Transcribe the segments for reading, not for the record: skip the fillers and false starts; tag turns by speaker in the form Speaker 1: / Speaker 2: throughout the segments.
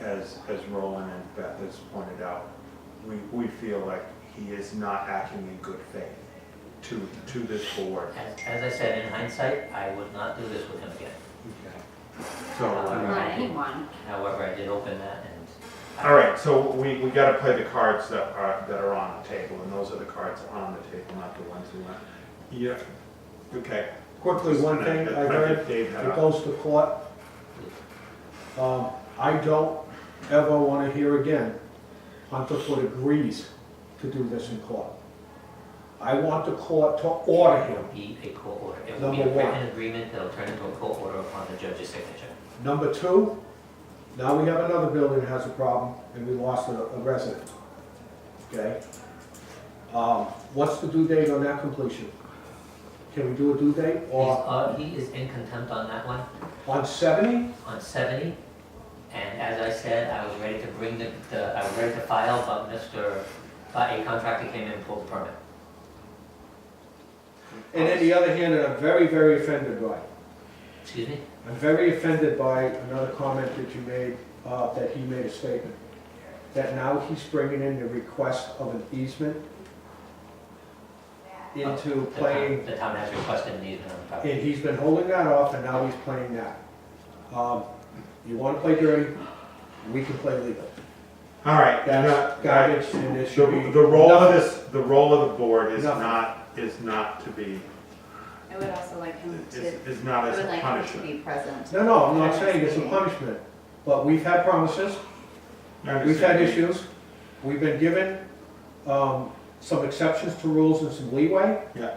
Speaker 1: as Roland and Beth has pointed out, we feel like he is not acting in good faith to this board.
Speaker 2: As I said, in hindsight, I would not do this with him again.
Speaker 1: Okay. So,
Speaker 3: Not anyone.
Speaker 2: However, I did open that and.
Speaker 1: all right, so we gotta play the cards that are on the table, and those are the cards on the table, not the ones who went. Yeah, okay.
Speaker 4: Quickly, one thing I heard,
Speaker 1: Dave had
Speaker 4: it goes to court. I don't ever want to hear again, Hunterfoot agrees to do this in court. I want the court to order him.
Speaker 2: Be a court order. It will be
Speaker 4: Number
Speaker 2: a
Speaker 4: one.
Speaker 2: written agreement that will turn into a court order upon the judge's signature.
Speaker 4: Number two, now we have another building that has a problem, and we lost a resident. Okay? What's the due date on that completion? Can we do a due date? Or
Speaker 2: He is in contempt on that one,
Speaker 4: on 70?
Speaker 2: on 70. And as I said, I was ready to bring I was ready to file, but a contractor came in and pulled the permit.
Speaker 4: And on the other hand, I'm very, very offended by.
Speaker 2: Excuse me?
Speaker 4: I'm very offended by another comment that you made, that he made a statement. That now he's bringing in the request of an easement into playing,
Speaker 2: The town has requested an easement on the property.
Speaker 4: and he's been holding that off, and now he's playing that. You wanna play dirty, we can play legal.
Speaker 1: All right,
Speaker 4: That's garbage, and it should be.
Speaker 1: the role of the board is
Speaker 4: Nothing.
Speaker 1: not to be,
Speaker 3: I would also like him to,
Speaker 1: is not
Speaker 3: I
Speaker 1: as
Speaker 3: would
Speaker 1: a
Speaker 3: like him to
Speaker 1: punishment.
Speaker 3: be present.
Speaker 4: No, I'm not saying it's a punishment, but we've had promises,
Speaker 1: I
Speaker 4: we've had
Speaker 1: understand.
Speaker 4: issues, we've been given, some exceptions to rules and some leeway.
Speaker 1: Yeah.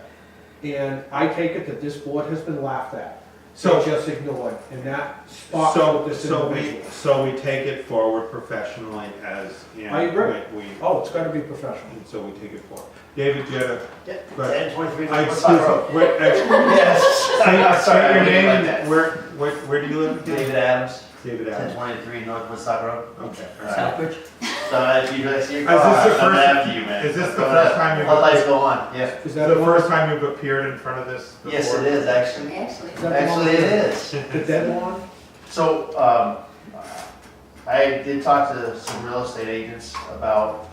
Speaker 4: And I take it that this board has been laughed at,
Speaker 1: So,
Speaker 4: just ignored, and that spots with this individual.
Speaker 1: so we take it forward professionally as, and
Speaker 4: I agree.
Speaker 1: we,
Speaker 4: Oh, it's gotta be professional.
Speaker 1: and so we take it forward. David, you had a, but,
Speaker 5: 1023
Speaker 1: I,
Speaker 5: Northwest Rock Road.
Speaker 1: say
Speaker 5: Yes. Sorry,
Speaker 1: your
Speaker 5: I didn't
Speaker 1: name
Speaker 5: like
Speaker 1: and
Speaker 5: that.
Speaker 1: where do you live?
Speaker 5: David Adams,
Speaker 1: David Adams.
Speaker 5: 1023 Northwest Rock Road.
Speaker 1: Okay, all right.
Speaker 2: Southbridge?
Speaker 5: So if you guys see your
Speaker 1: Is
Speaker 5: car,
Speaker 1: this the
Speaker 5: I'm
Speaker 1: first-
Speaker 5: after you, man.
Speaker 1: is this the
Speaker 5: Going
Speaker 1: first
Speaker 5: up.
Speaker 1: time you've-
Speaker 5: All lights go on, yeah.
Speaker 4: Is
Speaker 1: Is
Speaker 4: that
Speaker 1: the
Speaker 4: the
Speaker 1: first time you've appeared in front of this before?
Speaker 5: Yes, it is, actually.
Speaker 3: Actually,
Speaker 4: Is that the one
Speaker 5: Actually, it
Speaker 4: with
Speaker 5: is.
Speaker 4: the dead one?
Speaker 5: So, I did talk to some real estate agents about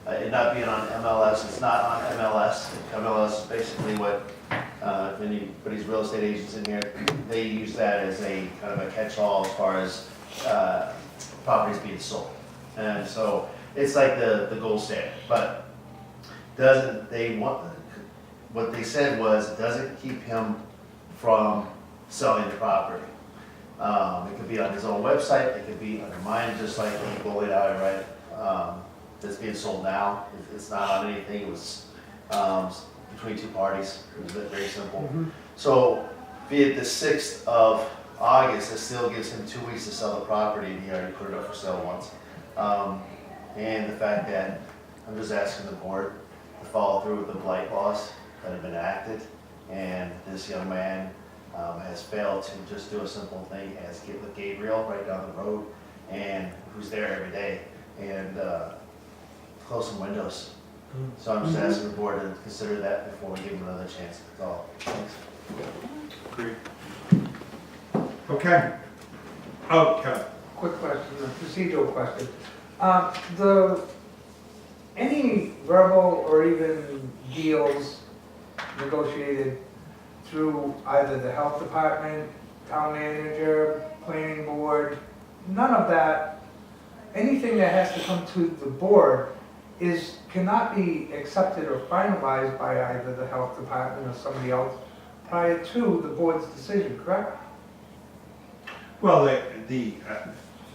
Speaker 5: it not being on MLS. It's not on MLS. MLS is basically what, if anybody's real estate agents in here, they use that as a kind of a catch-all as far as properties being sold. And so it's like the gold standard, but what they said was it doesn't keep him from selling the property. It could be on his own website, it could be under mine, just like the bullet outright, that's being sold now. It's not on anything, it was, between two parties, it was very simple. So, be it the 6th of August, it still gives him 2 weeks to sell the property, and he already put it up for sale once. And the fact that, I'm just asking the board to follow through with the blight laws that have been enacted, and this young man has failed to just do a simple thing as get with Gabriel right down the road, and who's there every day, and close some windows. So I'm just asking the board to consider that before we give him another chance, that's all. Thanks.
Speaker 1: Agreed. Okay. Oh, Kevin.
Speaker 6: Quick question, a procedural question. Any verbal or even deals negotiated through either the health department, town manager, planning board, none of that, anything that has to come to the board cannot be accepted or finalized by either the health department or somebody else prior to the board's decision, correct?
Speaker 1: Well,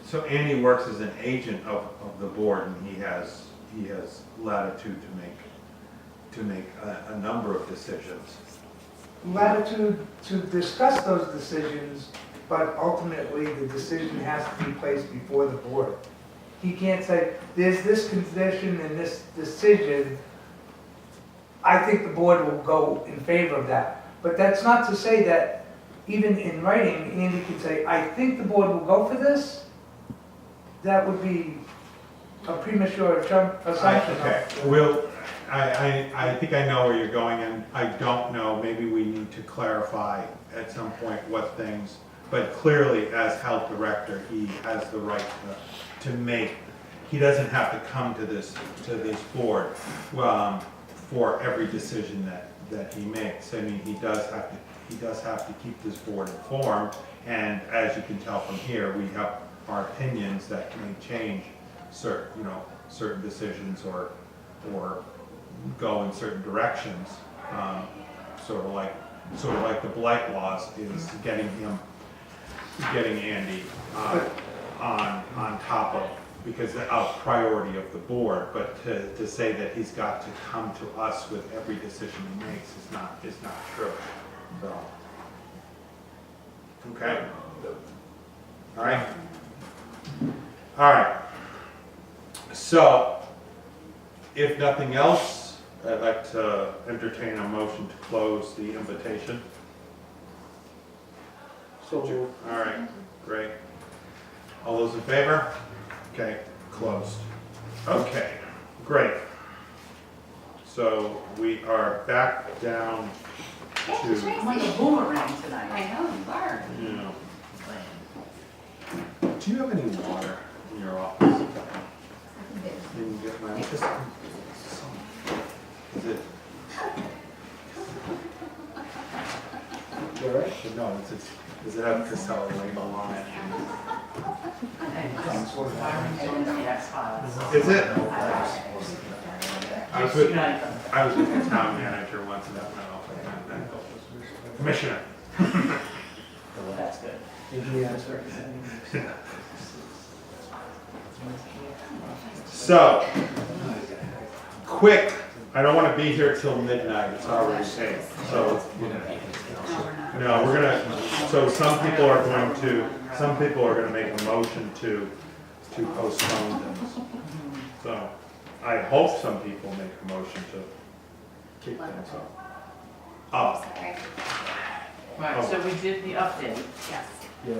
Speaker 1: so Andy works as an agent of the board, and he has latitude to make a number of decisions.
Speaker 6: Latitude to discuss those decisions, but ultimately the decision has to be placed before the board. He can't say, there's this condition and this decision, I think the board will go in favor of that. But that's not to say that, even in writing, Andy can say, I think the board will go for this. That would be a premature assumption.
Speaker 1: Okay, I think I know where you're going, and I don't know, maybe we need to clarify at some point what things but clearly as health director, he has the right to make, he doesn't have to come to this board, for every decision that he makes. I mean, he does have to keep this board informed, and as you can tell from here, we have our opinions that may change certain decisions or go in certain directions. Sort of like the blight laws is getting Andy on top of, because of priority of the board, but to say that he's got to come to us with every decision he makes is not true. So, okay. All right. All right. So, if nothing else, I'd like to entertain a motion to close the invitation.
Speaker 4: So moved.
Speaker 1: All right, great. All those in favor? Okay, closed. Okay, great. So we are back down
Speaker 3: Hey,
Speaker 1: to,
Speaker 3: Tracy.
Speaker 7: I'm like a boomerang tonight.
Speaker 3: I know, you are.
Speaker 1: you know. Do you have any water in your office? Can you get my, is it,
Speaker 4: You all right?
Speaker 1: no, does it have Casella label on it? Is it? I was with the town manager once, and that went off like that. Commissioner.
Speaker 7: Well, that's good.
Speaker 4: Give me the answer.
Speaker 1: So, quick, I don't want to be here till midnight, it's already late, so, no, we're gonna, so some people are gonna make a motion to postpone this. So, I hope some people make a motion to keep things up.
Speaker 3: Oh, sorry.
Speaker 7: Right, so we did the update,
Speaker 3: Yes.
Speaker 4: Yeah.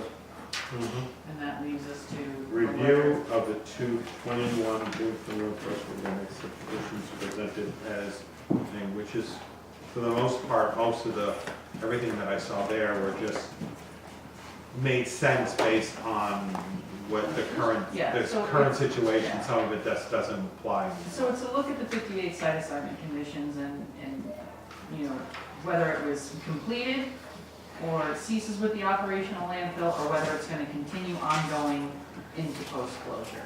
Speaker 7: and that leaves us to.
Speaker 1: Review of the 221 June 21st organic subdivisions presented as, which is, for the most part, most of everything that I saw there were just made sense based on what the current,
Speaker 7: Yeah,
Speaker 1: this
Speaker 7: so
Speaker 1: current
Speaker 7: it's-
Speaker 1: situation,
Speaker 7: yeah.
Speaker 1: some of it just doesn't apply.
Speaker 7: So it's a look at the 58 site assignment conditions and, you know, whether it was completed or ceases with the operational landfill, or whether it's gonna continue ongoing into post-closure.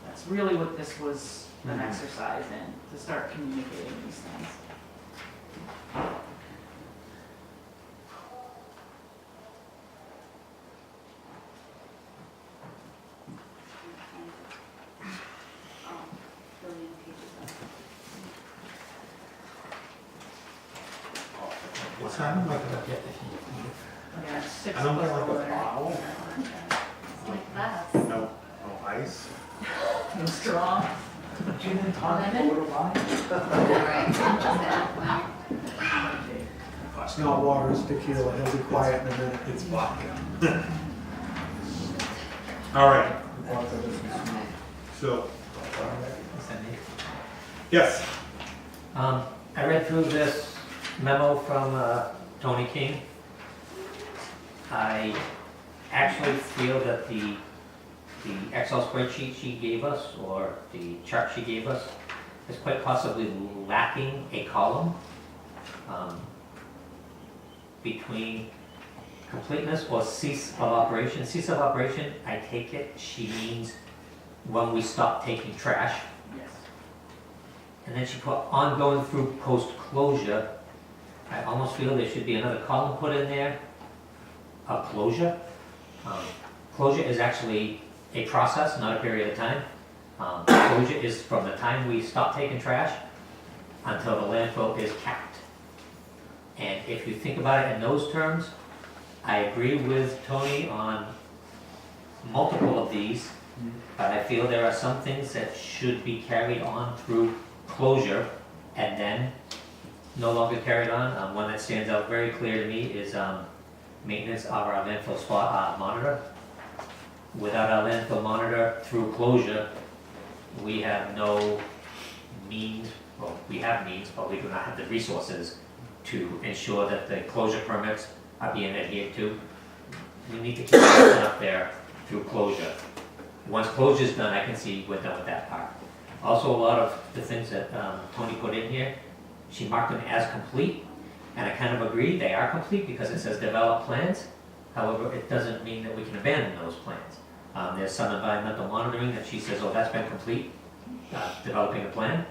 Speaker 7: That's really what this was an
Speaker 1: Mhm.
Speaker 7: exercise in, to start communicating these things.
Speaker 3: Oh, billion pages of.
Speaker 1: It sounded like
Speaker 7: Yeah, 6
Speaker 1: I don't
Speaker 7: plus
Speaker 1: get like a
Speaker 7: letter.
Speaker 1: bottle,
Speaker 3: Like that.
Speaker 1: no ice.
Speaker 7: No straw.
Speaker 6: Gin and tonic, a
Speaker 3: Lemon?
Speaker 6: little lime.
Speaker 3: Right. Exactly.
Speaker 4: It's not water, it's tequila, he'll be quiet in a minute.
Speaker 1: It's vodka. All right, so, yes,
Speaker 2: I read through this memo from Tony King. I actually feel that the Excel spreadsheet she gave us, or the chart she gave us, is quite possibly lacking a column between completeness or cease of operation. Cease of operation, I take it, she means when we stop taking trash.
Speaker 7: Yes.
Speaker 2: And then she put ongoing through post-closure. I almost feel there should be another column put in there, a closure. Closure is actually a process, not a period of time. Closure is from the time we stop taking trash until the landfill is capped. And if you think about it in those terms, I agree with Tony on multiple of these, but I feel there are some things that should be carried on through closure and then no longer carried on. One that stands out very clear to me is maintenance of our landfill spot monitor. Without our landfill monitor through closure, we have no means, well, we have means, but we do not have the resources to ensure that the closure permits are being adhered to. we need to keep everything up there through closure. Once closure's done, I can see we're done with that part. Also, a lot of the things that Tony put in here, she marked them as complete, and I kind of agree, they are complete because it says develop plans. However, it doesn't mean that we can abandon those plans. There's some environmental monitoring that she says, oh, that's been complete, developing a plan.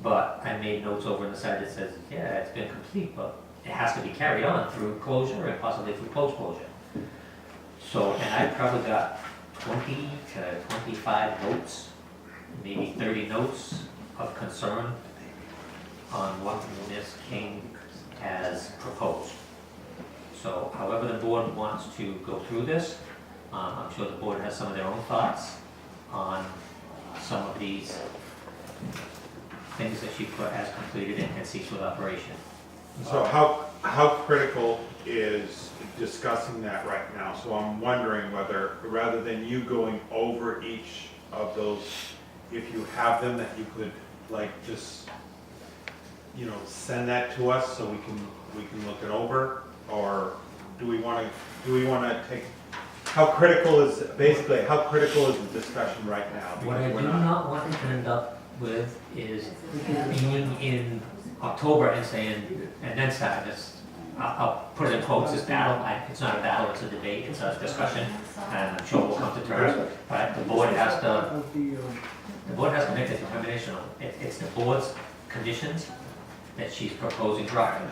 Speaker 2: But I made notes over on the side that says, yeah, it's been complete, but it has to be carried on through closure and possibly through post-closure. So, and I probably got 20 to 25 notes, maybe 30 notes of concern on what Ms. King has proposed. So however the board wants to go through this, I'm sure the board has some of their own thoughts on some of these things that she put as completed and ceased with operation.
Speaker 1: So how critical is discussing that right now? So I'm wondering whether, rather than you going over each of those, if you have them, that you could like just, you know, send that to us so we can look it over? Or do we want to take, how critical is the discussion right now?
Speaker 2: What I
Speaker 1: Because
Speaker 2: do
Speaker 1: we're
Speaker 2: not want to end up with is being in October and saying, and then starting this, I'll put it in quotes, this battle. It's not a battle, it's a debate, it's a discussion, and I'm sure we'll come to terms. But the board has to make the determination on it. It's the board's conditions that she's proposing dropping.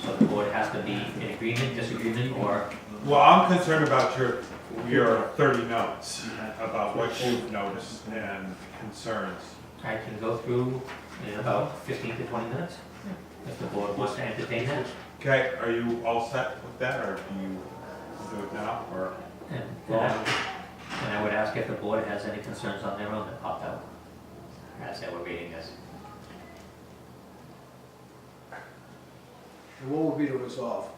Speaker 2: So the board has to be in agreement, disagreement, or,
Speaker 1: Well, I'm concerned about your 30 notes about what you've noticed and concerns.
Speaker 2: I can go through in about 15 to 20 minutes, if the board wants to entertain that.
Speaker 1: Okay, are you all set with that, or do you do it now, or?
Speaker 2: And I would ask if the board has any concerns on their own that popped out as they were reading this.
Speaker 4: And what would be the resolve?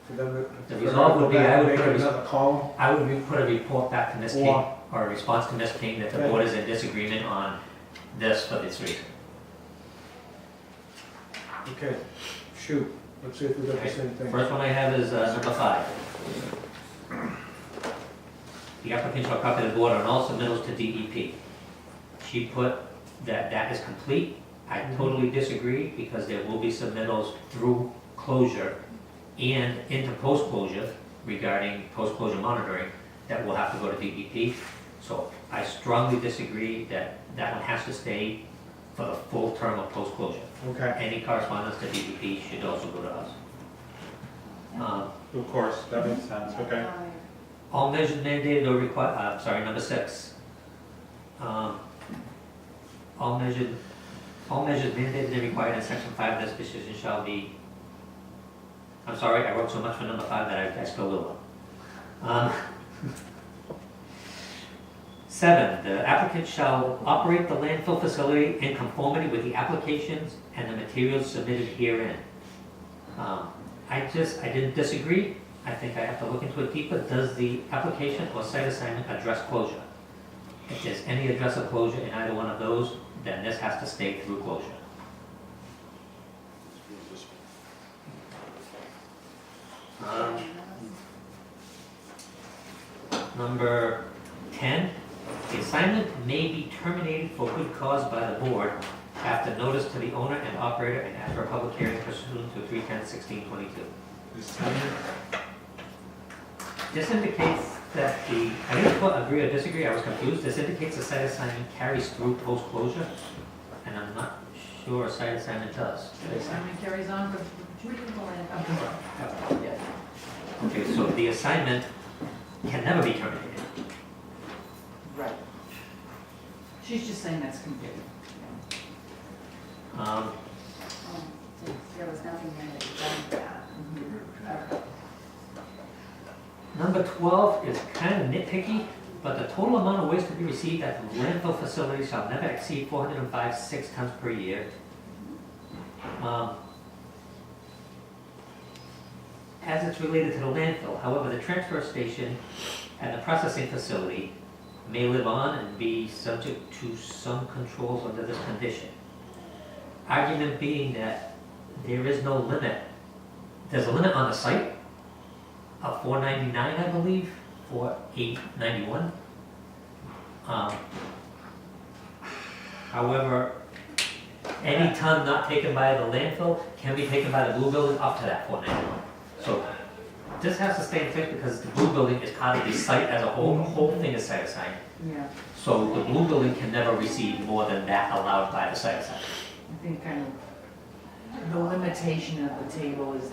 Speaker 4: For them to-
Speaker 2: The
Speaker 4: for
Speaker 2: resolve
Speaker 4: them to
Speaker 2: would be,
Speaker 4: go back
Speaker 2: I
Speaker 4: and
Speaker 2: would
Speaker 4: make
Speaker 2: put a
Speaker 4: another column?
Speaker 2: I would put a report back to Ms. King,
Speaker 4: Or-
Speaker 2: or a response to Ms. King, that the board is in disagreement on this for this reason.
Speaker 4: Okay, shoot, let's see if we got the same thing.
Speaker 2: First one I have is number 5. The applicant shall copy the board on all submittals to DEP. She put that that is complete. I totally disagree, because there will be submittals through closure and into post-closure regarding post-closure monitoring that will have to go to DEP. So I strongly disagree that that one has to stay for the full term of post-closure.
Speaker 1: Okay,
Speaker 2: Any correspondence to DEP should also go to us.
Speaker 1: of course, that makes sense, okay.
Speaker 2: All measures mandated or required, number 6. All measures mandated and required in section 5 of this decision shall be, I'm sorry, I wrote so much for number 5 that I spilled over. 7, the applicant shall operate the landfill facility in conformity with the applications and the materials submitted herein. I didn't disagree. I think I have to look into it deeper. Does the application or site assignment address closure? If there's any address of closure in either one of those, then this has to stay through closure. Number 10, the assignment may be terminated for good cause by the board after notice to the owner and operator and after a public hearing pursuant to 310-1622. This indicates that I didn't put agree or disagree, I was confused. This indicates the site assignment carries through post-closure, and I'm not sure a site assignment does.
Speaker 7: The assignment carries on with the land.
Speaker 2: Yeah. Okay, so the assignment can never be terminated.
Speaker 7: Right. She's just saying that's complete.
Speaker 3: There was nothing there that you done that.
Speaker 2: Number 12 is kind of nitpicky, but the total amount of waste to be received at the landfill facility shall never exceed 405.6 tons per year. As it's related to the landfill, however, the transfer station and the processing facility may live on and be subject to some controls under this condition. Argument being that there is no limit. There's a limit on the site, $4.99, I believe, for $8.91. However, any ton not taken by the landfill can be taken by the blue building up to that $4.91. So this has to stay in place because the blue building is part of the site as a whole. The whole thing is site assigned.
Speaker 7: Yeah,
Speaker 2: So the blue building can never receive more than that allowed by the site assignment.
Speaker 7: I think kind of the limitation of the table is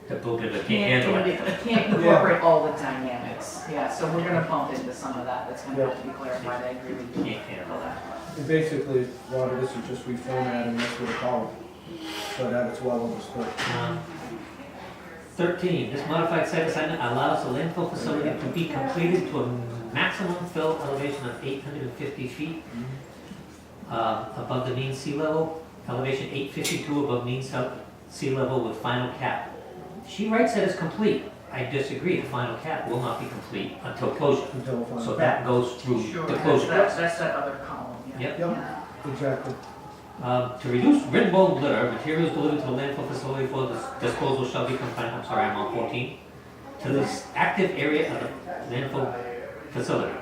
Speaker 2: The blue building can't handle it.
Speaker 7: can't incorporate all the dynamics. Yeah, so we're gonna bump into some of that, that's gonna have to be clarified, I agree with you.
Speaker 2: Can't handle that.
Speaker 4: And basically, a lot of this is just reformatting this with a column, so that it's well understood.
Speaker 2: 13, this modified site assignment allows the landfill facility to be completed to a maximum fill elevation of 850 feet above the mean sea level, elevation 852 above mean sea level with final cap. She writes that it's complete. I disagree, the final cap will not be complete until closure.
Speaker 4: Until final.
Speaker 2: So that goes through
Speaker 7: Sure,
Speaker 2: the closure process.
Speaker 7: that's that other column, yeah.
Speaker 2: Yep.
Speaker 4: Yep, exactly.
Speaker 2: To reduce ridge-bowl litter, materials delivered to the landfill facility for disposal shall be confined, I'm sorry, I'm on 14, to this active area of the landfill facility.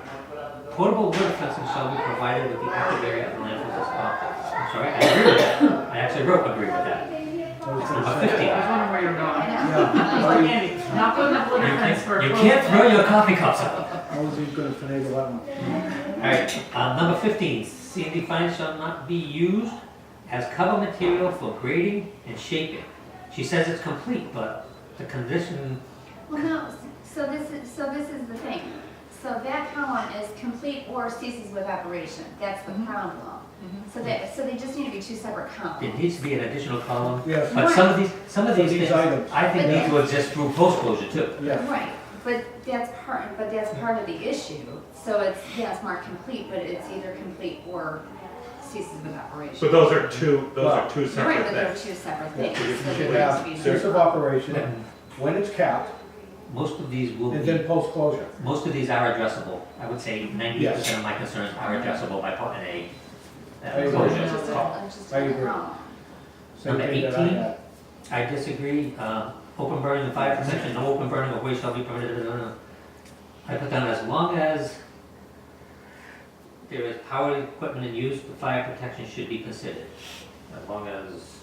Speaker 2: Portable litter fencing shall be provided with the active area of the landfill facility. I'm sorry, I agree with that. I actually wrote agree with that. It's number 15.
Speaker 7: I was wondering where you're going.
Speaker 4: Yeah,
Speaker 7: Like Andy, not putting up litter fence for a
Speaker 2: You
Speaker 7: closed
Speaker 2: can't throw
Speaker 7: one.
Speaker 2: your coffee cups up.
Speaker 4: I was even gonna finagle that one.
Speaker 2: Alright, number 15, sandy fines shall not be used as cover material for grading and shaping. She says it's complete, but the condition,
Speaker 3: Well, no, so this is the thing. So that column is complete or ceases with operation. That's the problem. So they just need to be two separate
Speaker 2: it
Speaker 3: columns.
Speaker 2: needs to be an additional column.
Speaker 4: Yes,
Speaker 2: But some of these
Speaker 4: For these
Speaker 2: things,
Speaker 4: items.
Speaker 2: I think need to exist through post-closure too.
Speaker 4: yeah.
Speaker 3: Right, but that's part of the issue. So it's, yes, marked complete, but it's either complete or ceases with operation.
Speaker 1: But those are two
Speaker 3: Right,
Speaker 1: separate
Speaker 3: but they're
Speaker 1: things.
Speaker 3: two separate
Speaker 4: Yeah,
Speaker 3: things.
Speaker 4: You
Speaker 3: So
Speaker 4: should
Speaker 3: there
Speaker 4: have
Speaker 3: needs to be
Speaker 4: cease of
Speaker 3: no-
Speaker 4: operation, when it's capped,
Speaker 2: Most of these will
Speaker 4: and
Speaker 2: be,
Speaker 4: then post-closure.
Speaker 2: most of these are addressable. I would say 90% of my concerns are addressable by putting a
Speaker 4: I agree.
Speaker 2: closure.
Speaker 3: Just
Speaker 2: call.
Speaker 3: just
Speaker 4: I
Speaker 3: a
Speaker 4: agree.
Speaker 3: column.
Speaker 4: Same
Speaker 2: Number
Speaker 4: thing that I
Speaker 2: 18.
Speaker 4: had.
Speaker 2: I disagree. Open burning and fire protection, no open burning of waste shall be permitted. I put down as long as there is power equipment in use, the fire protection should be considered. As long as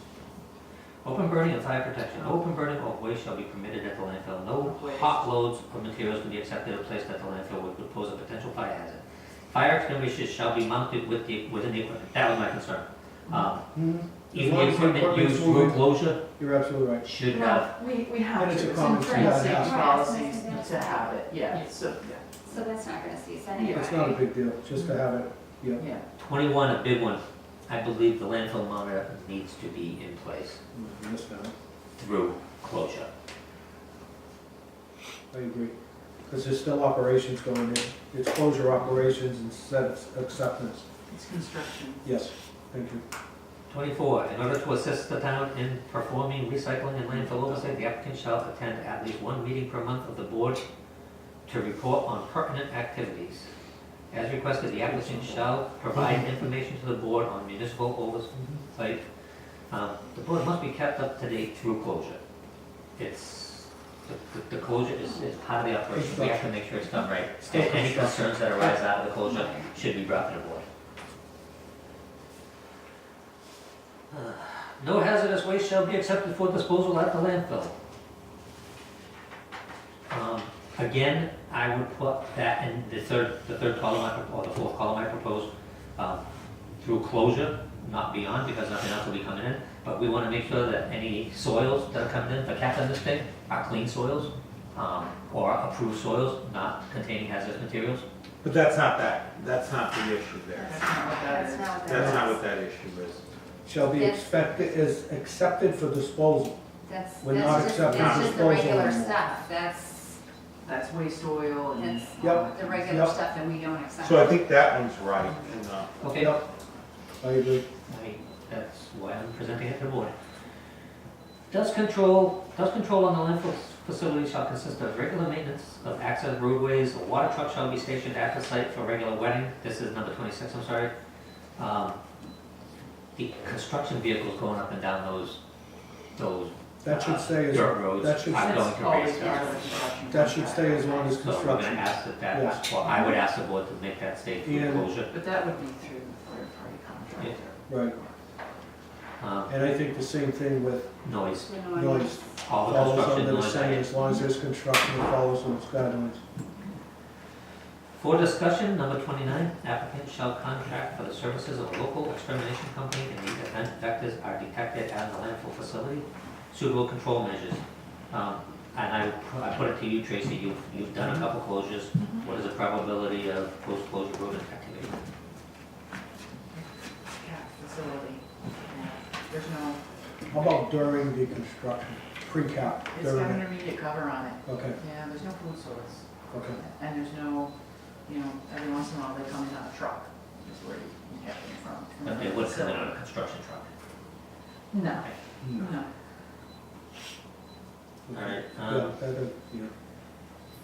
Speaker 2: open burning and fire protection, no open burning of waste shall be permitted at the landfill. No hot loads of materials can be accepted or placed at the landfill which would pose a potential fire hazard. Fire extinguishers shall be mounted within the equipment. That was my concern.
Speaker 4: Mhm. As
Speaker 2: Even
Speaker 4: long
Speaker 2: the
Speaker 4: as the
Speaker 2: equipment
Speaker 4: equipment's
Speaker 2: used through
Speaker 4: moving.
Speaker 2: closure
Speaker 4: You're absolutely right.
Speaker 2: should have.
Speaker 7: No, we have
Speaker 4: And
Speaker 7: to,
Speaker 4: it's a
Speaker 7: it's
Speaker 4: common
Speaker 7: in
Speaker 4: sense.
Speaker 7: trans
Speaker 4: Right.
Speaker 7: safety
Speaker 3: Right.
Speaker 7: policies to have it, yeah, so,
Speaker 3: So that's not gonna cease anyway.
Speaker 4: It's not a big deal, just to have it, yeah.
Speaker 7: yeah.
Speaker 2: 21, a big one. I believe the landfill monitor needs to be in place
Speaker 4: Missed that.
Speaker 2: through closure.
Speaker 4: I agree, because there's still operations going in. It's closure operations instead of acceptance.
Speaker 7: It's construction.
Speaker 4: Yes, thank you.
Speaker 2: 24, in order to assist the town in performing recycling and landfill oversight, the applicant shall attend at least one meeting per month of the board to report on pertinent activities. As requested, the applicant shall provide information to the board on municipal oversight. The board must be kept up to date through closure. It's, the closure is part of the operation. We have to make sure it's done right.
Speaker 4: Still
Speaker 2: Any
Speaker 4: construction.
Speaker 2: concerns that arise out of the closure should be brought to the board. No hazardous waste shall be accepted for disposal at the landfill. Again, I would put that in the third column, or the fourth column I proposed, through closure, not beyond, because nothing else will be coming in. But we want to make sure that any soils that are coming in, the cap on this thing, are clean soils, or approved soils, not containing hazardous materials.
Speaker 1: But that's not the issue there.
Speaker 7: That's not what that
Speaker 3: That's
Speaker 7: is.
Speaker 3: not what that
Speaker 1: That's
Speaker 3: is.
Speaker 1: not what that issue is.
Speaker 4: Shall be
Speaker 3: Yes.
Speaker 4: expected, is accepted for disposal.
Speaker 3: That's
Speaker 4: We're not
Speaker 3: just
Speaker 4: accepting
Speaker 3: the
Speaker 4: disposal
Speaker 3: regular
Speaker 4: anymore.
Speaker 3: stuff.
Speaker 7: That's waste oil and.
Speaker 3: That's
Speaker 4: Yep.
Speaker 3: the regular
Speaker 4: Yep.
Speaker 3: stuff that we don't accept.
Speaker 1: So I think that one's right, and,
Speaker 2: Okay?
Speaker 4: Yep, I agree.
Speaker 2: That's why I'm presenting it to the board. Dust control on the landfill facility shall consist of regular maintenance of access roadways. A water truck shall be stationed at the site for regular wetting. This is number 26, I'm sorry. The construction vehicles going up and down those
Speaker 4: That should stay as,
Speaker 2: dirt roads,
Speaker 4: that should-
Speaker 2: not going
Speaker 7: That's
Speaker 2: to
Speaker 7: always
Speaker 2: raise
Speaker 7: part
Speaker 2: beds.
Speaker 7: of the construction
Speaker 4: that should
Speaker 7: contract.
Speaker 4: stay as long as
Speaker 2: So we're gonna
Speaker 4: construction.
Speaker 2: ask that
Speaker 4: Yes.
Speaker 2: well, I would ask the board to make that stay through
Speaker 4: And-
Speaker 2: closure.
Speaker 7: But that would be through the third-party contractor.
Speaker 4: Right, and I think the same thing with
Speaker 2: Noise,
Speaker 4: noise.
Speaker 2: all the
Speaker 4: Follows
Speaker 2: construction
Speaker 4: under the
Speaker 2: noise.
Speaker 4: same, as long as there's construction, it follows those guidelines.
Speaker 2: For discussion, number 29, applicant shall contract for the services of a local extermination company in the event vectors are detected at the landfill facility. Suitable control measures. And I put it to you, Tracy, you've done a couple closures. What is the probability of post-closure rodent activity?
Speaker 7: Cap facility. Yeah. There's no,
Speaker 4: How about during the construction, pre-cap,
Speaker 7: it's got
Speaker 4: during
Speaker 7: an
Speaker 4: it?
Speaker 7: intermediate cover on it.
Speaker 4: Okay,
Speaker 7: Yeah, there's no food source.
Speaker 4: okay.
Speaker 7: And there's no, every once in a while they come in on a truck, is where you can get them from.
Speaker 2: But they would come in on a construction truck.
Speaker 7: No, no.
Speaker 2: All right.
Speaker 4: Yeah, that, yeah.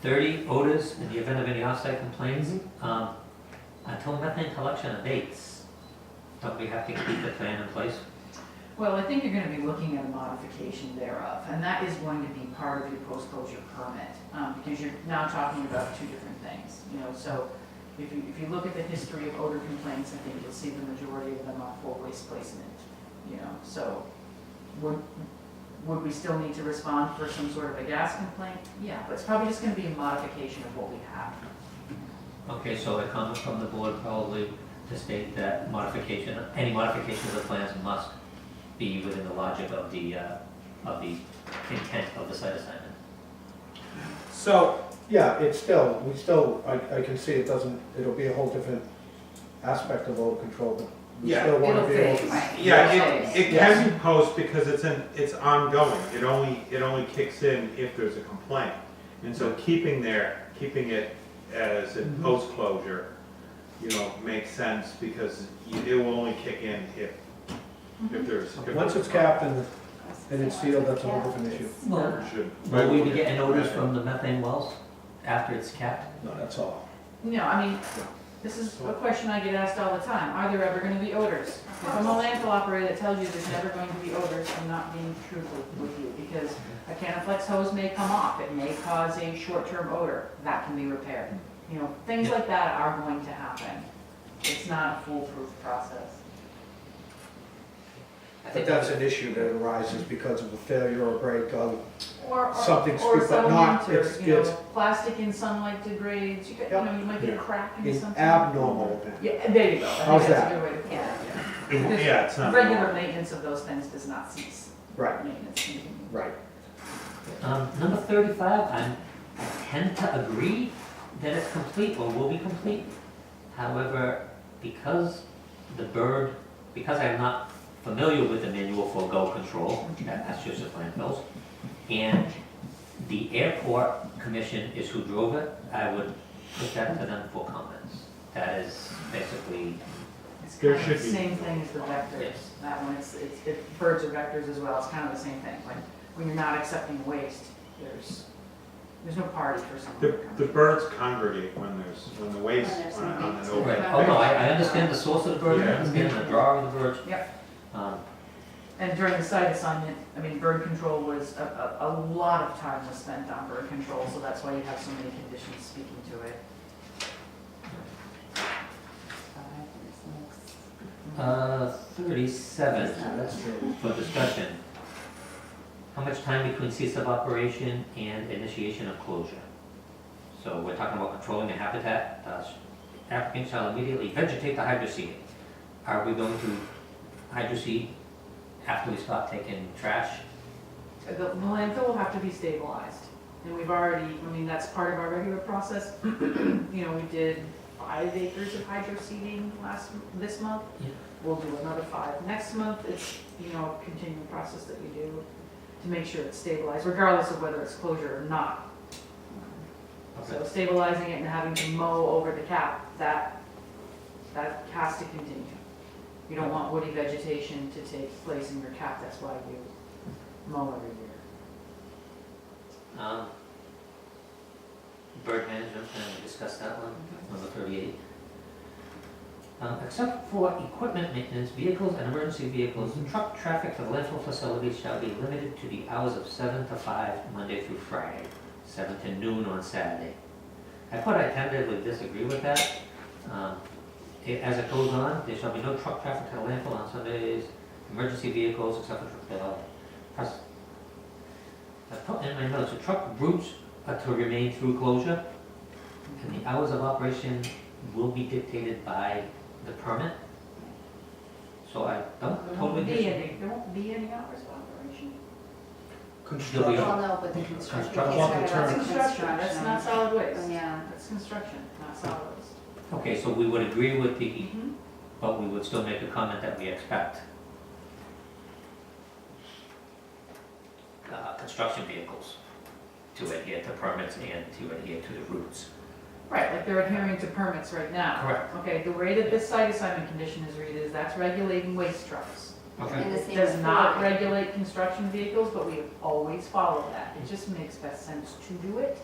Speaker 2: 30 odors in the event of any off-site complaints.
Speaker 4: Mm-hmm.
Speaker 2: Until methane collection abates, don't we have to keep the plan in place?
Speaker 7: Well, I think you're gonna be looking at a modification thereof, and that is going to be part of your post-closure permit, because you're now talking about two different things, so if you look at the history of odor complaints, I think you'll see the majority of them are for waste placement, so would we still need to respond for some sort of a gas complaint? Yeah, but it's probably just gonna be a modification of what we have.
Speaker 2: Okay, so a comment from the board probably to state that any modification of the plans must be within the logic of the intent of the site assignment.
Speaker 4: So, yeah, I can see it'll be a whole different aspect of odor control, but we
Speaker 1: Yeah.
Speaker 4: still want
Speaker 7: It'll
Speaker 4: to be able
Speaker 7: fade,
Speaker 4: to.
Speaker 7: right?
Speaker 1: Yeah,
Speaker 7: It'll
Speaker 1: it
Speaker 7: fade.
Speaker 1: can be post because it's ongoing. It only kicks in if there's a complaint. And so keeping it as in
Speaker 4: Mhm.
Speaker 1: post-closure, makes sense because it will only kick in if there's.
Speaker 4: Once it's capped and it's sealed, that's a whole different issue.
Speaker 2: Well,
Speaker 1: Should-
Speaker 2: will we be getting odors from the methane wells after it's capped?
Speaker 4: No, that's all.
Speaker 7: This is a question I get asked all the time. Are there ever gonna be odors? If I'm a landfill operator that tells you there's never going to be odors, I'm not being truthful with you, because a Canaflex hose may come off, it may cause a short-term odor, that can be repaired. Things like that are going to happen. It's not a foolproof process.
Speaker 4: But that's an issue that arises because of a failure or break of,
Speaker 7: Or
Speaker 4: Something
Speaker 7: or
Speaker 4: stupid, not-
Speaker 7: settlement,
Speaker 4: it's-
Speaker 7: or, plastic in sunlight degrades, you might get a crack in
Speaker 4: is
Speaker 7: something.
Speaker 4: abnormal.
Speaker 7: Yeah, there you go. I think
Speaker 4: How's
Speaker 7: that's
Speaker 4: that?
Speaker 7: a good way to put it,
Speaker 1: Yeah, it's not.
Speaker 7: Regular maintenance of those things does not cease.
Speaker 4: Right,
Speaker 7: Maintenance continue.
Speaker 4: right.
Speaker 2: Number 35, I tend to agree that it's complete or will be complete. However, because I'm not familiar with the manual for go control at Massachusetts landfills, and the airport commission is who drove it, I would put that to them for comments. That is basically,
Speaker 7: It's
Speaker 1: There
Speaker 7: kind of the
Speaker 1: should be-
Speaker 7: same thing as the vectors.
Speaker 2: Yes.
Speaker 7: That one, birds are vectors as well, it's kind of the same thing. When you're not accepting waste, there's no party for someone. to come
Speaker 1: The
Speaker 7: in.
Speaker 1: birds congregate when the waste
Speaker 3: When there's
Speaker 1: on an
Speaker 3: something.
Speaker 1: open.
Speaker 2: right, oh no, I understand the source of the bird, I
Speaker 1: Yeah.
Speaker 2: understand the draw of the birds.
Speaker 7: Yep.
Speaker 2: Um,
Speaker 7: And during the site assignment, bird control was, a lot of time was spent on bird control, so that's why you have so many conditions speaking to it.
Speaker 2: 37,
Speaker 4: That's true.
Speaker 2: for discussion. How much time between cease of operation and initiation of closure? So we're talking about controlling the habitat. Applicant shall immediately vegetate the hydroseed. Are we going to hydroseed after we stop taking trash?
Speaker 7: The landfill will have to be stabilized, and we've already, that's part of our regular process. We did 5 acres of hydroseeding this month.
Speaker 2: Yeah.
Speaker 7: We'll do another 5 next month. It's, a continuing process that we do to make sure it's stabilized, regardless of whether it's closure or not. So stabilizing it and having to mow over the cap, that has to continue. You don't want woody vegetation to take place in your cap, that's why you mow every year.
Speaker 2: Bird management, can we discuss that one? Number 38. Except for equipment maintenance, vehicles and emergency vehicles,
Speaker 4: Mhm.
Speaker 2: truck traffic to the landfill facility shall be limited to the hours of 7 to 5, Monday through Friday, 7 to noon on Saturday. I tentatively disagree with that. As it goes on, there shall be no truck traffic to the landfill on Sundays, emergency vehicles except for I put in my notes, the truck routes are to remain through closure, and the hours of operation will be dictated by the permit. So I don't
Speaker 7: There
Speaker 2: totally
Speaker 7: won't be
Speaker 2: disagree.
Speaker 7: any, there won't be any hours of operation.
Speaker 4: Construction.
Speaker 3: Well, no, but the construction.
Speaker 2: Construction.
Speaker 4: About the
Speaker 3: That's
Speaker 4: term.
Speaker 7: Construction, that's not solid waste.
Speaker 3: Yeah.
Speaker 7: That's construction, not solid waste.
Speaker 2: Okay, so we would agree with the,
Speaker 7: Mhm.
Speaker 2: but we would still make a comment that we expect construction vehicles to adhere to permits and to adhere to the routes.
Speaker 7: Right, like they're adhering to permits right now.
Speaker 2: Correct.
Speaker 7: Okay, the way that this site assignment condition is read is that's regulating waste trucks.
Speaker 3: And the
Speaker 7: It
Speaker 3: same
Speaker 7: does
Speaker 3: with
Speaker 7: not
Speaker 3: Florida.
Speaker 7: regulate construction vehicles, but we have always followed that. It just makes best sense to do it.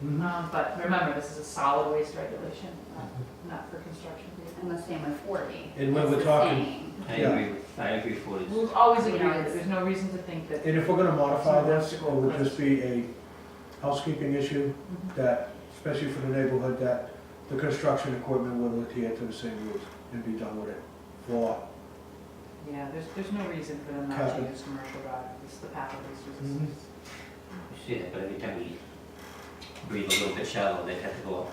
Speaker 4: Mhm.
Speaker 7: But remember, this is a solid waste regulation, not for construction vehicles.
Speaker 3: And the same with 40.
Speaker 4: And when
Speaker 3: It's
Speaker 4: we're
Speaker 3: the
Speaker 4: talking-
Speaker 3: same.
Speaker 2: I agree for this.
Speaker 7: We've always
Speaker 3: You
Speaker 7: agreed
Speaker 3: know,
Speaker 7: that
Speaker 3: it's-
Speaker 7: there's no reason to think that.
Speaker 4: And if we're gonna modify this, it would just be a housekeeping issue
Speaker 7: Mhm.
Speaker 4: that, especially for the neighborhood, that the construction equipment will adhere to the same rules and be done with it. For,
Speaker 7: Yeah, there's no reason for them not to
Speaker 4: Captain.
Speaker 7: use commercial drive. It's the path of least
Speaker 4: Mhm.
Speaker 7: resistance.
Speaker 2: You see that, but every time we breathe a little bit shallow, they have to go up.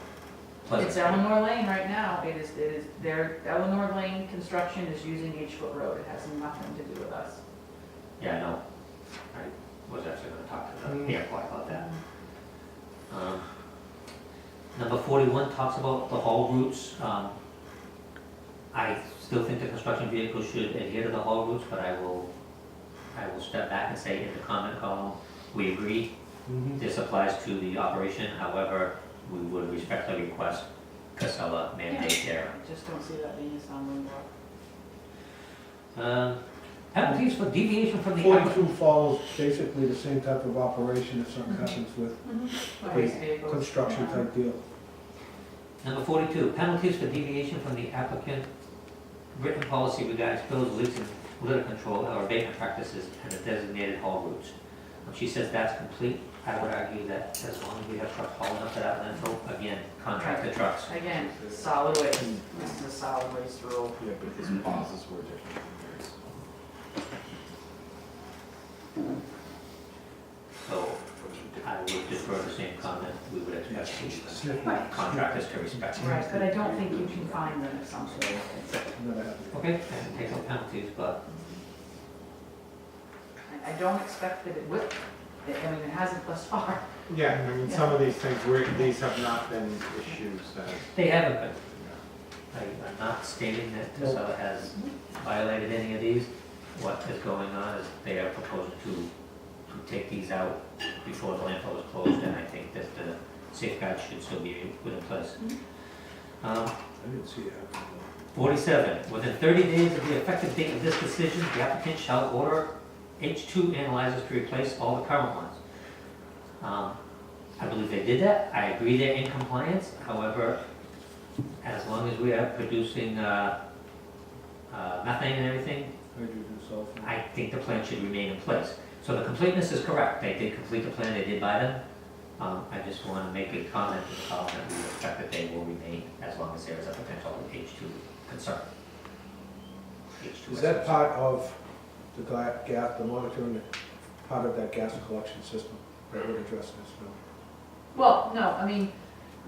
Speaker 2: Pleasant
Speaker 7: It's
Speaker 2: Street.
Speaker 7: Eleanor Lane right now. It is, their Eleanor Lane construction is using H-Foot Road. It has nothing to do with us.
Speaker 2: Yeah, I know. I was actually gonna talk to
Speaker 4: Mm.
Speaker 2: the airport about that. Number 41 talks about the haul routes. I still think the construction vehicles should adhere to the haul routes, but I will step back and say in the comment column, we agree,
Speaker 4: Mhm.
Speaker 2: this applies to the operation, however, we would respectfully request Casella mandate there.
Speaker 7: I just don't see that being a stumbling block.
Speaker 2: Penalties for deviation from the.
Speaker 4: 42 follows basically the same type of operation if something happens with
Speaker 7: Waste
Speaker 4: a
Speaker 7: vehicles.
Speaker 4: construction
Speaker 7: Yeah.
Speaker 4: type deal.
Speaker 2: Number 42, penalties for deviation from the applicant written policy regarding spills, leaks, and litter control or abatement practices and the designated haul routes. She says that's complete. I would argue that as long as we have trucks hauling up to that landfill, again, contract the trucks.
Speaker 7: Again, solid waste. This is a solid waste rule.
Speaker 8: Yeah, but his pauses were different than yours.
Speaker 2: So I would defer the same comment. We would expect the
Speaker 7: Right.
Speaker 2: contractors to respect.
Speaker 7: Right, but I don't think you can find them if something.
Speaker 4: Never happened.
Speaker 2: Okay, and take up penalties, but
Speaker 7: I don't expect that it will. I mean, it hasn't thus far.
Speaker 1: Yeah, I mean, some of these things, these have not been issues that,
Speaker 2: they haven't been. I'm not stating that Casella has violated any of these. What is going on is they are proposing to take these out before the landfill is closed, and I think that the safeguards should still be put in place.
Speaker 4: I didn't see it happen.
Speaker 2: 47, within 30 days of the effective date of this decision, the applicant shall order H2 analyzers to replace all the current ones. I believe they did that. I agree they're in compliance. However, as long as we are producing methane and everything,
Speaker 4: Hydrogen sulfur.
Speaker 2: I think the plan should remain in place. So the completeness is correct. They did complete the plan, they did buy them. I just want to make a comment to the column that we expect that they will remain as long as there is a potential H2 concern. H2
Speaker 4: Is that part of the gas, the monitoring, part of that gas collection system that would address this? No?
Speaker 7: Well, no, I mean,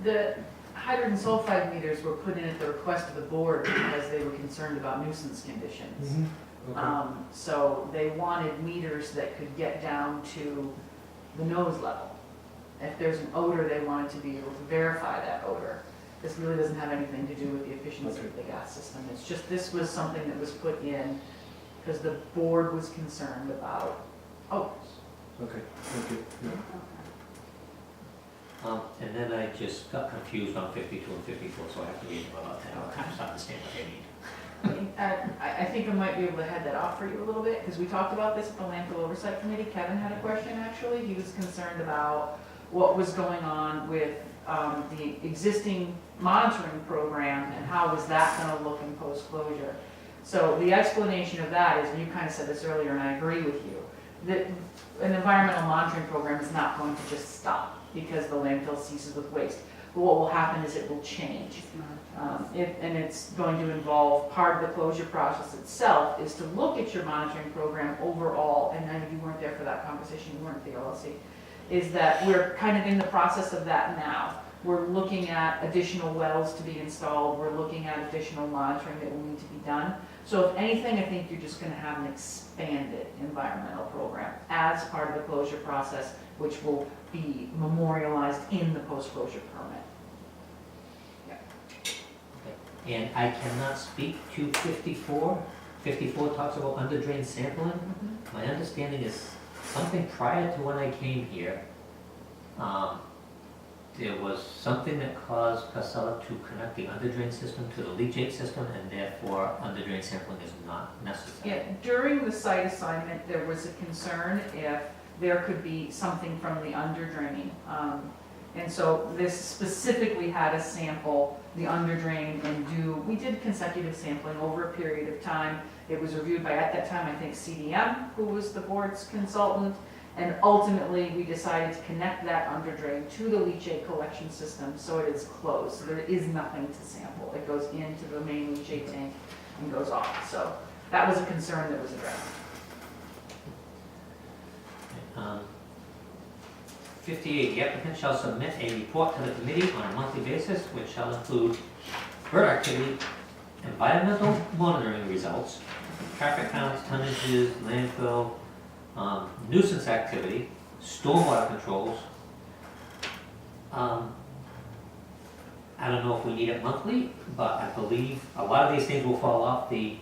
Speaker 7: the hydrogen sulfide meters were put in at the request of the board because they were concerned about nuisance conditions.
Speaker 4: Okay.
Speaker 7: So they wanted meters that could get down to the nose level. If there's an odor, they wanted to be able to verify that odor. This really doesn't have anything to do with the efficiency of the gas system. It's just, this was something that was put in because the board was concerned about odors.
Speaker 4: Okay, thank you. Yeah.
Speaker 2: And then I just got confused on 52 and 54, so I have to read them about 10 more times to understand what they mean.
Speaker 7: I think I might be able to head that off for you a little bit, because we talked about this at the landfill oversight committee. Kevin had a question, actually. He was concerned about what was going on with the existing monitoring program and how was that gonna look in post-closure. So the explanation of that is, and you kind of said this earlier, and I agree with you, that an environmental monitoring program is not going to just stop because the landfill ceases with waste. But what will happen is it will change. And it's going to involve, part of the closure process itself is to look at your monitoring program overall, and I know you weren't there for that conversation, you weren't at the LLC, is that we're kind of in the process of that now. We're looking at additional wells to be installed, we're looking at additional monitoring that will need to be done. So if anything, I think you're just gonna have an expanded environmental program as part of the closure process, which will be memorialized in the post-closure permit.
Speaker 2: And I cannot speak to 54. 54 talks about under drain sampling. My understanding is something prior to when I came here, there was something that caused Casella to connect the under drain system to the leachate system, and therefore under drain sampling is not necessary.
Speaker 7: Yeah, during the site assignment, there was a concern if there could be something from the under drain. And so this specifically had a sample the under drain and we did consecutive sampling over a period of time. It was reviewed by, at that time, I think CDM, who was the board's consultant. And ultimately, we decided to connect that under drain to the leachate collection system so it is closed. So there is nothing to sample. It goes into the main leachate tank and goes off. So that was a concern that was addressed.
Speaker 2: 58, the applicant shall submit a report to the committee on a monthly basis, which shall include bird activity, environmental monitoring results, traffic counts, tonnages, landfill, nuisance activity, stormwater controls. I don't know if we need it monthly, but I believe a lot of these things will fall off the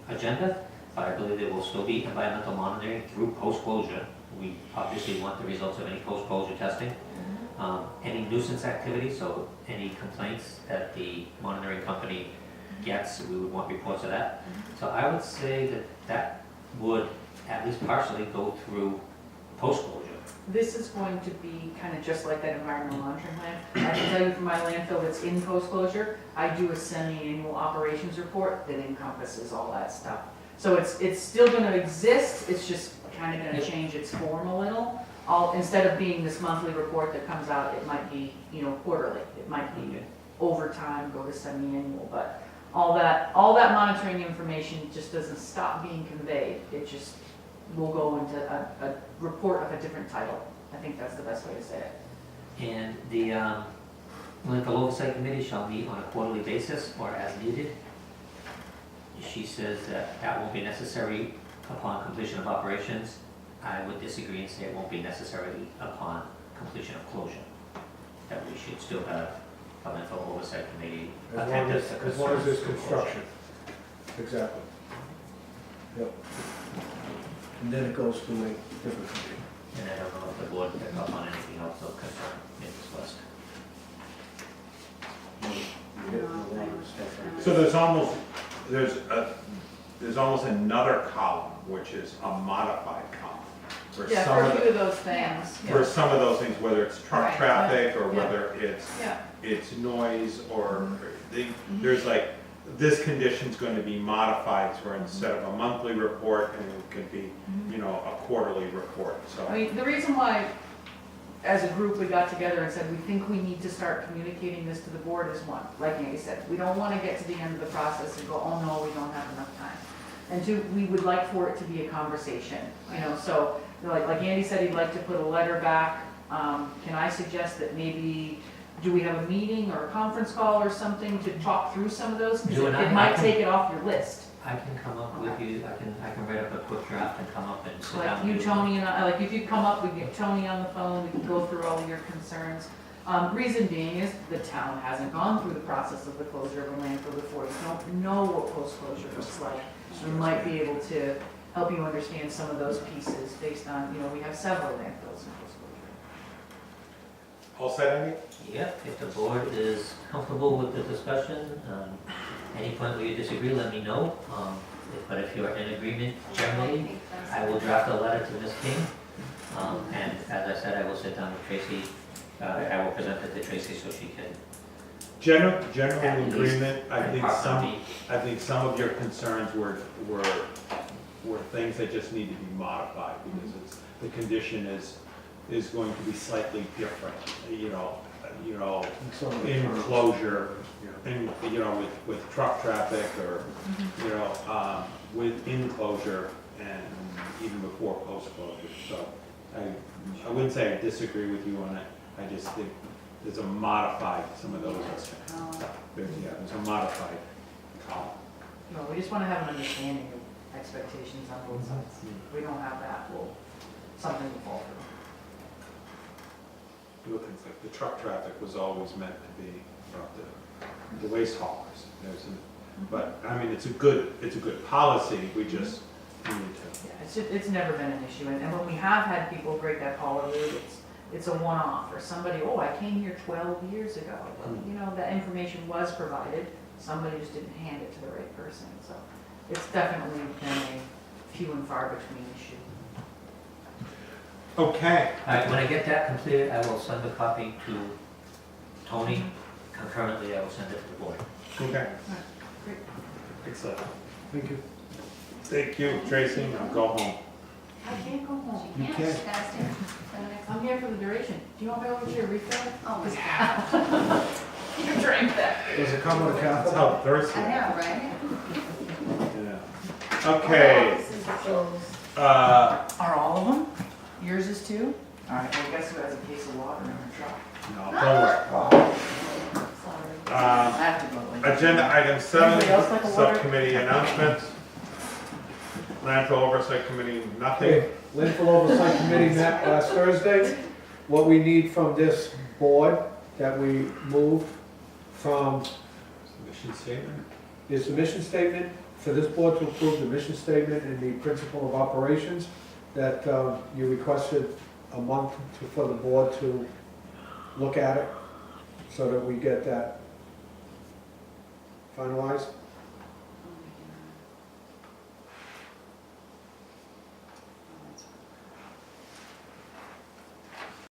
Speaker 2: agenda, but I believe there will still be environmental monitoring through post-closure. We obviously want the results of any post-closure testing. Any nuisance activity, so any complaints that the monitoring company gets, we would want reports of that. So I would say that that would at least partially go through post-closure.
Speaker 7: This is going to be kind of just like that environmental monitoring plan. I can tell you from my landfill that's in post-closure, I do a semi-annual operations report that encompasses all that stuff. So it's still gonna exist, it's just kind of gonna change its form a little. Instead of being this monthly report that comes out, it might be, quarterly. It might be over time, go to semi-annual, but all that monitoring information just doesn't stop being conveyed. It just will go into a report of a different title. I think that's the best way to say it.
Speaker 2: And the landfill oversight committee shall meet on a quarterly basis or as needed. She says that won't be necessary upon completion of operations. I would disagree and say it won't be necessary upon completion of closure. That we should still have a landfill oversight committee attentive to
Speaker 4: As long as there's
Speaker 2: concerns of
Speaker 4: construction. Exactly. Yep. And then it goes to a different committee.
Speaker 2: And I don't know if the board picked up on anything else of concern in this list.
Speaker 4: You hit a lot of stuff right
Speaker 1: So there's almost another column, which is a modified column. For
Speaker 7: Yeah,
Speaker 1: some
Speaker 7: for a
Speaker 1: of
Speaker 7: few
Speaker 1: the-
Speaker 7: of those things.
Speaker 1: For some of those things, whether it's truck
Speaker 3: Right.
Speaker 1: traffic or
Speaker 7: Yeah.
Speaker 1: whether
Speaker 7: Yeah.
Speaker 1: it's noise or, there's like, this condition's going to be modified for instead of a monthly report, and it could be, a quarterly report, so.
Speaker 7: I mean, the reason why, as a group, we got together and said, we think we need to start communicating this to the board is one, like Andy said, we don't want to get to the end of the process and go, oh no, we don't have enough time. And two, we would like for it to be a conversation, so, like Andy said, he'd like to put a letter back. Can I suggest that maybe, do we have a meeting or a conference call or something to talk through some of those? Because
Speaker 2: You and I
Speaker 7: it might
Speaker 2: can-
Speaker 7: take it off your list.
Speaker 2: I can come up with you, I can write up a quick draft and come up and sit down.
Speaker 7: Like you,
Speaker 2: with
Speaker 7: Tony, and I, like if you come up, we get Tony on the phone, we can go through all of your concerns. Reason being is the town hasn't gone through the process of the closure of a landfill before. You don't know what post-closure looks like. We might be able to help you understand some of those pieces based on, we have several landfills in post-closure.
Speaker 1: All set, Andy?
Speaker 2: Yep, if the board is comfortable with the discussion, any point where you disagree, let me know. But if you're in agreement generally, I will draft a letter to Ms. King. And as I said, I will sit down with Tracy I will present it to Tracy so she can.
Speaker 1: General
Speaker 2: At least
Speaker 1: agreement,
Speaker 2: and park on
Speaker 1: I think some of your concerns were things that just need to be modified, because the condition is going to be slightly different, enclosure, with truck traffic, or, with enclosure, and even before post-closure, so I wouldn't say I disagree with you on it, I just think there's a modified, some of those, there's a modified column.
Speaker 7: No, we just wanna have an understanding of expectations on both sides. If we don't have that, something will fall through.
Speaker 1: Little things like the truck traffic was always meant to be about the waste haulers. But, I mean, it's a good policy, we just need to.
Speaker 7: Yeah, it's never been an issue, and when we have had people break that policy, it's a one-off, or somebody, I came here 12 years ago. Well, that information was provided, somebody just didn't hand it to the right person, so it's definitely been a few and far between issue.
Speaker 1: Okay.
Speaker 2: All right, when I get that completed, I will send a copy to Tony. Concurrently, I will send it to the board.
Speaker 1: Okay.
Speaker 7: Great.
Speaker 1: Excellent.
Speaker 4: Thank you.
Speaker 1: Thank you, Tracy, now go home.
Speaker 7: I can't go home.
Speaker 1: You
Speaker 3: Yeah,
Speaker 1: can.
Speaker 3: she gotta stay for the next.
Speaker 7: I'm here for the duration. Do you want me over to your refill?
Speaker 3: Oh, my God.
Speaker 7: You drank that.
Speaker 4: Does it come with a
Speaker 1: That's
Speaker 4: catheter?
Speaker 1: how thirsty.
Speaker 3: I know, right?
Speaker 1: Yeah. Okay,
Speaker 7: Are all of them? Yours is too? All right, well, guess who has a case of water in her truck?
Speaker 1: no, don't worry.
Speaker 7: Sorry. I have to go. Like,
Speaker 1: Agenda item 7,
Speaker 7: Anybody else like a water?
Speaker 1: subcommittee announcements. Landfill oversight committee, nothing.
Speaker 4: Okay, Landfill Oversight Committee met last Thursday. What we need from this board that we moved from
Speaker 1: Mission statement.
Speaker 4: is the mission statement, for this board to approve the mission statement and the principle of operations that you requested a month for the board to look at it, so that we get that finalized.